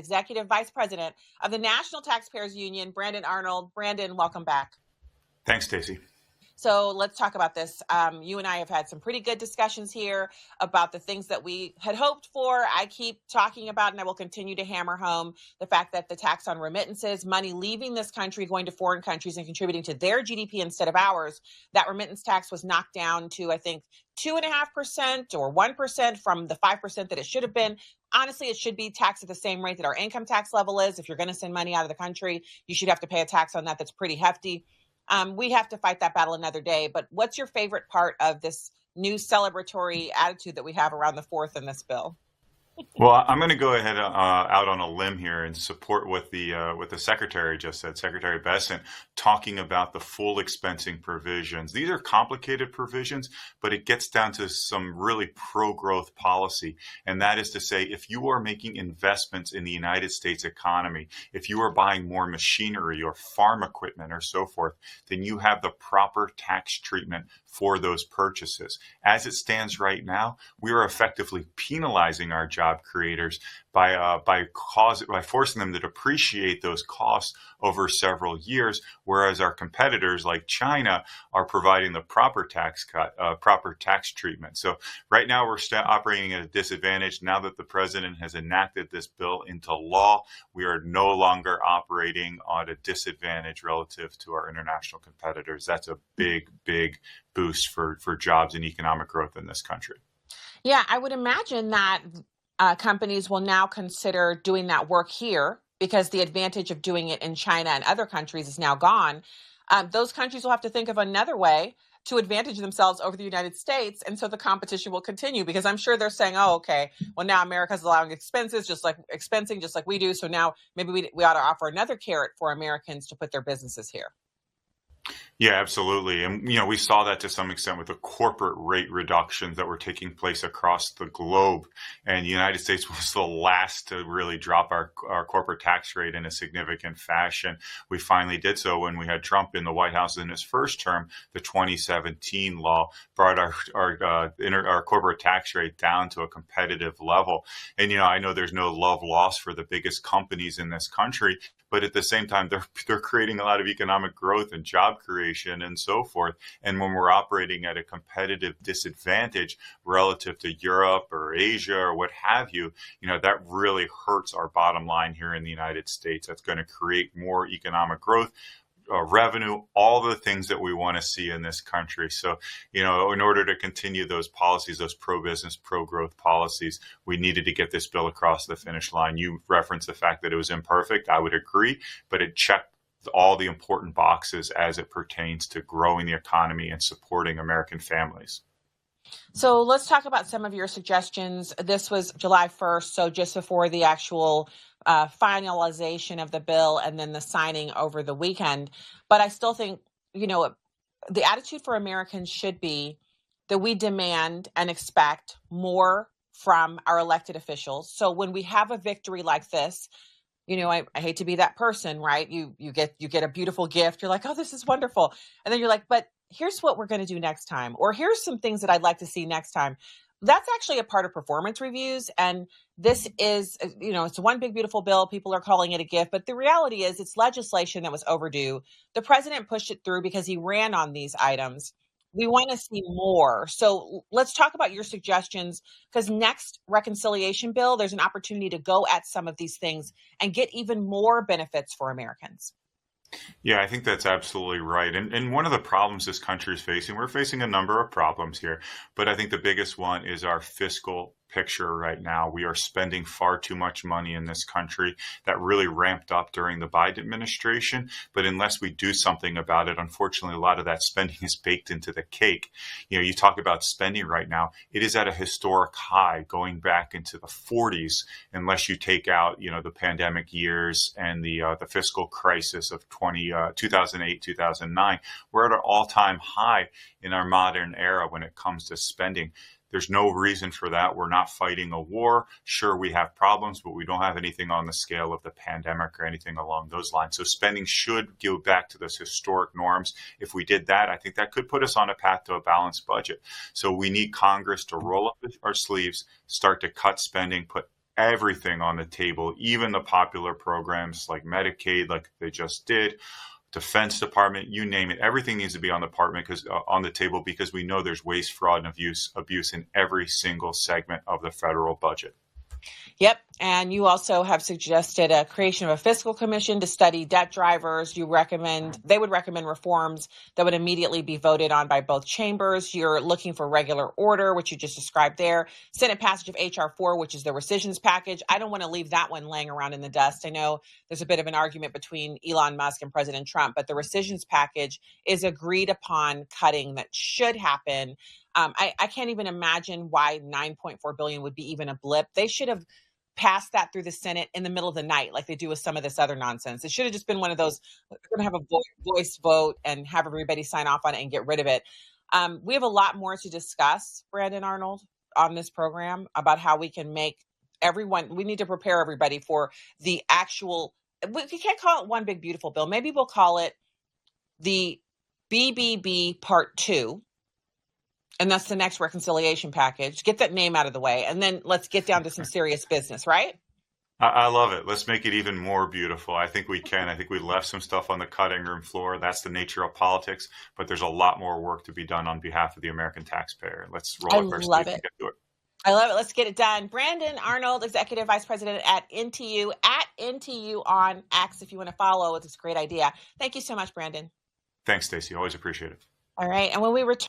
Executive Vice President of the National Taxpayers Union, Brandon Arnold. Brandon, welcome back. Thanks, Stacy. So let's talk about this. You and I have had some pretty good discussions here about the things that we had hoped for. I keep talking about, and I will continue to hammer home the fact that the tax on remittances, money leaving this country, going to foreign countries and contributing to their GDP instead of ours, that remittance tax was knocked down to, I think, 2.5% or 1% from the 5% that it should have been. Honestly, it should be taxed at the same rate that our income tax level is. If you're going to send money out of the country, you should have to pay a tax on that that's pretty hefty. We have to fight that battle another day. But what's your favorite part of this new celebratory attitude that we have around the 4th in this bill? Well, I'm going to go ahead out on a limb here and support what the secretary just said, Secretary Bessent, talking about the full expensing provisions. These are complicated provisions, but it gets down to some really pro-growth policy. And that is to say, if you are making investments in the United States economy, if you are buying more machinery or farm equipment or so forth, then you have the proper tax treatment for those purchases. As it stands right now, we are effectively penalizing our job creators by forcing them to depreciate those costs over several years, whereas our competitors like China are providing the proper tax treatment. So right now we're operating at a disadvantage. Now that the president has enacted this bill into law, we are no longer operating at a disadvantage relative to our international competitors. That's a big boost for jobs and economic growth in this country. Yeah, I would imagine that companies will now consider doing that work here because the advantage of doing it in China and other countries is now gone. Those countries will have to think of another way to advantage themselves over the United States. And so the competition will continue because I'm sure they're saying, oh, okay, well, now America's allowing expensing just like we do. So now maybe we ought to offer another carrot for Americans to put their businesses here. Yeah, absolutely. And, we saw that to some extent with the corporate rate reductions that were taking place across the globe. And the United States was the last to really drop our corporate tax rate in a significant fashion. We finally did so when we had Trump in the White House in his first term. The 2017 law brought our corporate tax rate down to a competitive level. And, I know there's no love lost for the biggest companies in this country, but at the same time, they're creating a lot of economic growth and job creation and so forth. And when we're operating at a competitive disadvantage relative to Europe or Asia or what have you, that really hurts our bottom line here in the United States. That's going to create more economic growth, revenue, all the things that we want to see in this country. So, in order to continue those policies, those pro-business, pro-growth policies, we needed to get this bill across the finish line. You referenced the fact that it was imperfect. I would agree, but it checked all the important boxes as it pertains to growing the economy and supporting American families. So let's talk about some of your suggestions. This was July 1st, so just before the actual finalization of the bill and then the signing over the weekend. But I still think, the attitude for Americans should be that we demand and expect more from our elected officials. So when we have a victory like this, I hate to be that person, right? You get a beautiful gift. You're like, oh, this is wonderful. And then you're like, but here's what we're going to do next time. Or here's some things that I'd like to see next time. That's actually a part of performance reviews. And this is, it's one big, beautiful bill. People are calling it a gift. But the reality is it's legislation that was overdue. The president pushed it through because he ran on these items. We want to see more. So let's talk about your suggestions, because next reconciliation bill, there's an opportunity to go at some of these things and get even more benefits for Americans. Yeah, I think that's absolutely right. And one of the problems this country is facing, we're facing a number of problems here, but I think the biggest one is our fiscal picture right now. We are spending far too much money in this country. That really ramped up during the Biden administration. But unless we do something about it, unfortunately, a lot of that spending is baked into the cake. You talk about spending right now. It is at a historic high going back into the 40s, unless you take out, the pandemic years and the fiscal crisis of 2008, 2009. We're at an all-time high in our modern era when it comes to spending. There's no reason for that. We're not fighting a war. Sure, we have problems, but we don't have anything on the scale of the pandemic or anything along those lines. So spending should go back to those historic norms. If we did that, I think that could put us on a path to a balanced budget. So we need Congress to roll up our sleeves, start to cut spending, put everything on the table, even the popular programs like Medicaid, like they just did, Defense Department, you name it. Everything needs to be on the table because we know there's waste, fraud, and abuse in every single segment of the federal budget. Yep. And you also have suggested a creation of a fiscal commission to study debt drivers. They would recommend reforms that would immediately be voted on by both chambers. You're looking for regular order, which you just described there. Senate passage of H.R. 4, which is the rescissions package. I don't want to leave that one laying around in the dust. I know there's a bit of an argument between Elon Musk and President Trump, but the rescissions package is agreed upon cutting that should happen. I can't even imagine why $9.4 billion would be even a blip. They should have passed that through the Senate in the middle of the night, like they do with some of this other nonsense. It should have just been one of those, we're going to have a voice vote and have everybody sign off on it and get rid of it. We have a lot more to discuss, Brandon Arnold, on this program about how we can make we need to prepare everybody for the actual, we can't call it one big beautiful bill. Maybe we'll call it the BBB Part 2. And that's the next reconciliation package. Get that name out of the way. And then let's get down to some serious business, right? I love it. Let's make it even more beautiful. I think we can. I think we left some stuff on the cutting room floor. That's the nature of politics. But there's a lot more work to be done on behalf of the American taxpayer. Let's roll up our sleeves and get to it. I love it. Let's get it done. Brandon Arnold, Executive Vice President at NTU on X, if you want to follow. It's a great idea. Thank you so much, Brandon. Thanks, Stacy. Always appreciate it. All right. And when we return,